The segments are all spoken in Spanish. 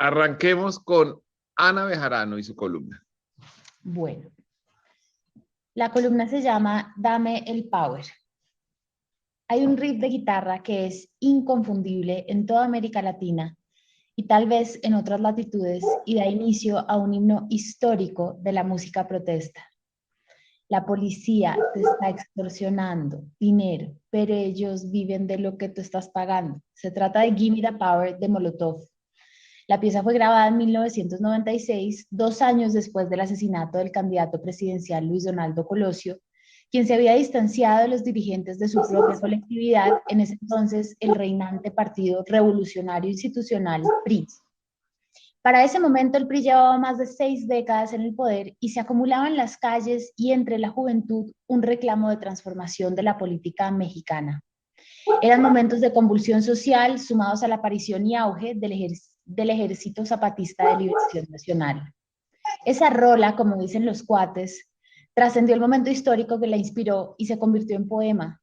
Arranquemos con Ana Bejarano y su columna. Bueno, la columna se llama Dame el Power. Hay un riff de guitarra que es inconfundible en toda América Latina y tal vez en otras latitudes y da inicio a un himno histórico de la música protesta. La policía te está extorsionando dinero, pero ellos viven de lo que tú estás pagando. Se trata de Gimme the Power de Molotov. La pieza fue grabada en 1996, 2 años después del asesinato del candidato presidencial Luis Donaldo Colosio, quien se había distanciado de los dirigentes de su propia colectividad, en ese entonces el reinante Partido Revolucionario Institucional, PRI. Para ese momento el PRI llevaba más de 6 décadas en el poder y se acumulaba en las calles y entre la juventud un reclamo de transformación de la política mexicana. Eran momentos de convulsión social sumados a la aparición y auge del Ejército Zapatista de Liberación Nacional. Esa rola, como dicen los cuates, trascendió el momento histórico que la inspiró y se convirtió en poema.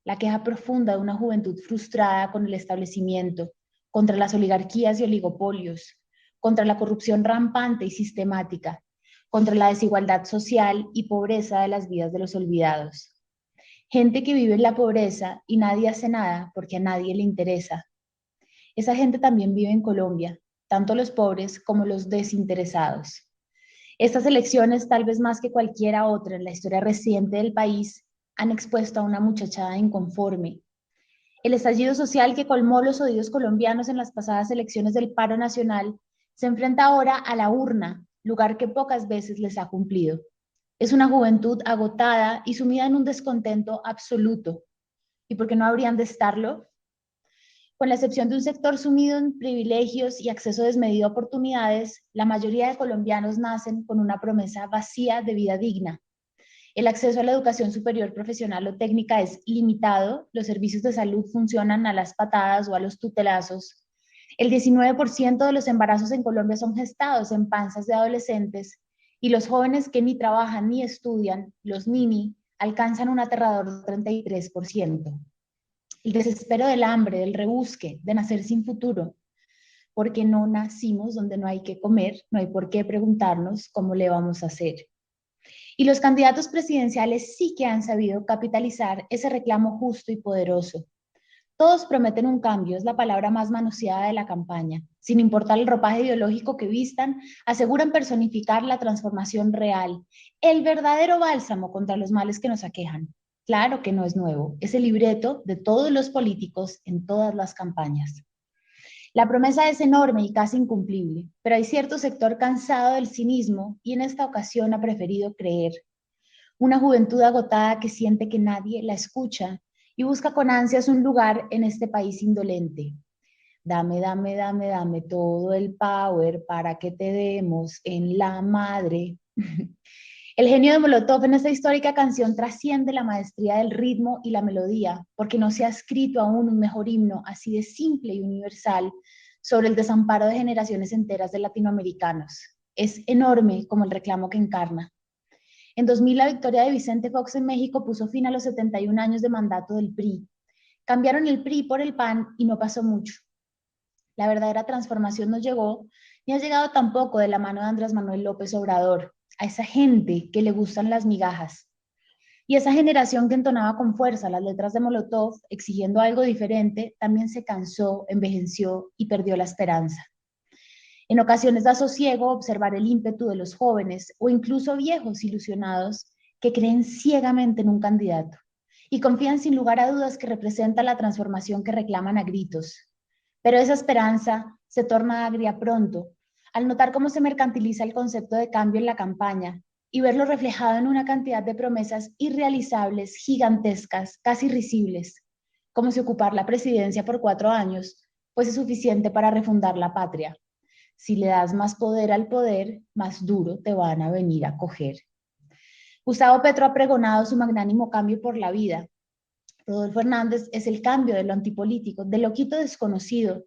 La queja profunda de una juventud frustrada con el establecimiento, contra las oligarquías y oligopolios, contra la corrupción rampante y sistemática, contra la desigualdad social y pobreza de las vidas de los olvidados. Gente que vive en la pobreza y nadie hace nada porque a nadie le interesa. Esa gente también vive en Colombia, tanto los pobres como los desinteresados. Estas elecciones, tal vez más que cualquiera otra en la historia reciente del país, han expuesto a una muchachada inconforme. El estallido social que colmó los oídos colombianos en las pasadas elecciones del paro nacional se enfrenta ahora a la urna, lugar que pocas veces les ha cumplido. Es una juventud agotada y sumida en un descontento absoluto. ¿Y por qué no habrían de estarlo? Con la excepción de un sector sumido en privilegios y acceso desmedido a oportunidades, la mayoría de colombianos nacen con una promesa vacía de vida digna. El acceso a la educación superior profesional o técnica es limitado, los servicios de salud funcionan a las patadas o a los tutelazos. El 19% de los embarazos en Colombia son gestados en panzas de adolescentes y los jóvenes que ni trabajan ni estudian, los NINI, alcanzan un aterrador 33%. El desespero del hambre, del rebusque, de nacer sin futuro, porque no nacimos donde no hay que comer, no hay por qué preguntarnos cómo le vamos a hacer. Y los candidatos presidenciales sí que han sabido capitalizar ese reclamo justo y poderoso. Todos prometen un cambio, es la palabra más manoseada de la campaña. Sin importar el ropaje ideológico que vistan, aseguran personificar la transformación real, el verdadero bálsamo contra los males que nos aquejan. Claro que no es nuevo, es el libreto de todos los políticos en todas las campañas. La promesa es enorme y casi incumplible, pero hay cierto sector cansado del cinismo y en esta ocasión ha preferido creer. Una juventud agotada que siente que nadie la escucha y busca con ansias un lugar en este país indolente. Dame, dame, dame, dame todo el power para que te demos en la madre. El genio de Molotov en esta histórica canción trasciende la maestría del ritmo y la melodía, porque no se ha escrito aún un mejor himno así de simple y universal sobre el desamparo de generaciones enteras de latinoamericanos. Es enorme como el reclamo que encarna. En 2000 la victoria de Vicente Fox en México puso fin a los 71 años de mandato del PRI. Cambiaron el PRI por el PAN y no pasó mucho. La verdadera transformación no llegó, ni ha llegado tampoco de la mano de Andrés Manuel López Obrador, a esa gente que le gustan las migajas. Y esa generación que entonaba con fuerza las letras de Molotov, exigiendo algo diferente, también se cansó, envejeció y perdió la esperanza. En ocasiones da sosiego observar el ímpetu de los jóvenes o incluso viejos ilusionados que creen ciegamente en un candidato y confían sin lugar a dudas que representa la transformación que reclaman a gritos. Pero esa esperanza se torna agria pronto al notar cómo se mercantiliza el concepto de cambio en la campaña y verlo reflejado en una cantidad de promesas irrealizables, gigantescas, casi risibles, como si ocupar la presidencia por 4 años fuese suficiente para refundar la patria. Si le das más poder al poder, más duro te van a venir a coger. Gustavo Petro ha pregonado su magnánimo cambio por la vida. Rodolfo Hernández es el cambio de lo antipolítico, de lo quito desconocido.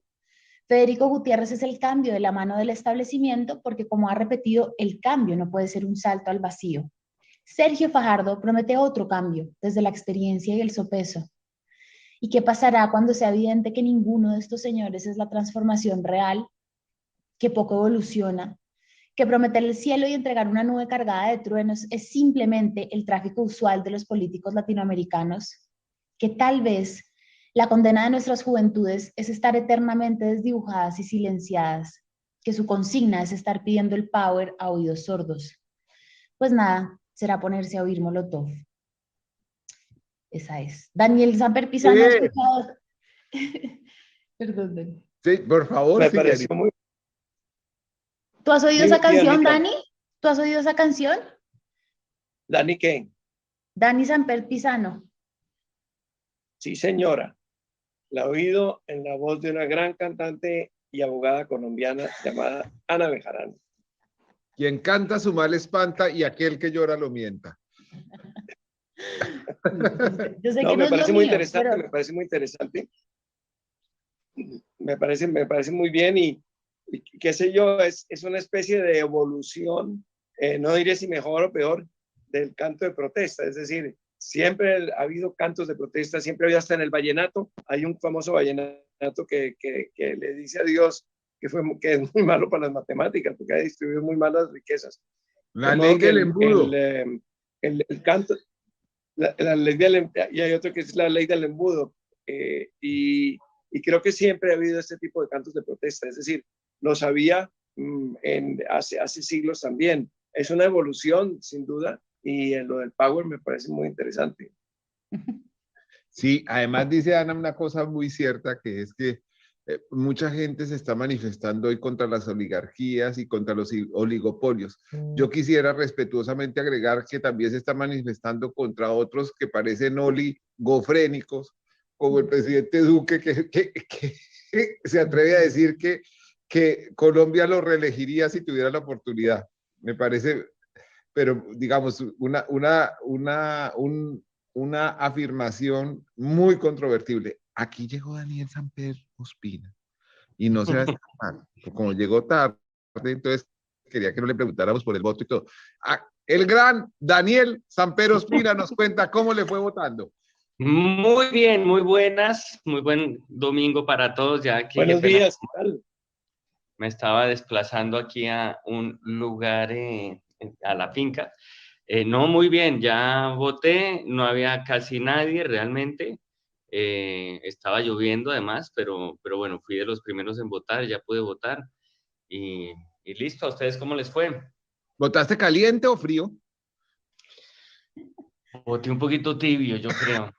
Federico Gutiérrez es el cambio de la mano del establecimiento porque, como ha repetido, el cambio no puede ser un salto al vacío. Sergio Fajardo promete otro cambio, desde la experiencia y el sopeso. ¿Y qué pasará cuando sea evidente que ninguno de estos señores es la transformación real? que poco evoluciona, que prometer el cielo y entregar una nube cargada de truenos es simplemente el tráfico usual de los políticos latinoamericanos, que tal vez la condena de nuestras juventudes es estar eternamente desdibujadas y silenciadas, que su consigna es estar pidiendo el power a oídos sordos. Pues nada, será ponerse a oír Molotov. Esa es. Daniel Samper Pizano, ¿has Sí, escuchado? Perdón, Dani. sí, por favor, Me sí, pareció muy... ¿Tú has oído Dime, esa canción, Anita. Dani? ¿Tú has oído esa canción? Dani, ¿qué? Dani Samper Pizano. Sí, señora. La he oído en la voz de una gran cantante y abogada colombiana llamada Ana Bejarano. quien canta su mal espanta y aquel que llora lo mienta. Yo sé No, que no me es lo parece muy mío, interesante, pero me parece muy interesante. Me parece muy bien y qué sé yo, es una especie de evolución, no diré si mejor o peor, del canto de protesta. Es decir, siempre ha habido cantos de protesta, siempre ha habido hasta en el vallenato. Hay un famoso vallenato que le dice a Dios que es muy malo para las matemáticas, porque ha distribuido muy malas riquezas. De La ley modo que del embudo. el canto, la ley del, y hay otro que es la ley del embudo. Y creo que siempre ha habido este tipo de cantos de protesta, es decir, los había hace siglos también. Es una evolución, sin duda, y en lo del power me parece muy interesante. Sí, además dice Ana una cosa muy cierta, que es que mucha gente se está manifestando hoy contra las oligarquías y contra los oligopolios. Yo quisiera respetuosamente agregar que también se está manifestando contra otros que parecen oligofrénicos, como el presidente Duque, que se atreve a decir que Colombia lo reelegiría si tuviera la oportunidad. Me parece, pero digamos, una afirmación muy controvertible. Aquí llegó Daniel Samper Ospina y no se va a escapar. Como llegó tarde, entonces quería que no le preguntáramos por el voto y todo. El gran Daniel Samper Ospina nos cuenta cómo le fue votando. Muy bien, muy buenas, muy buen domingo para todos. Ya aquí, qué Buenos pena, días, ¿qué tal? me estaba desplazando aquí a un lugar, a la finca. No, muy bien, ya voté, no había casi nadie realmente. Estaba lloviendo además, pero bueno, fui de los primeros en votar, ya pude votar y listo. ¿A ustedes cómo les fue? ¿Votaste caliente o frío? Voté un poquito tibio, yo creo.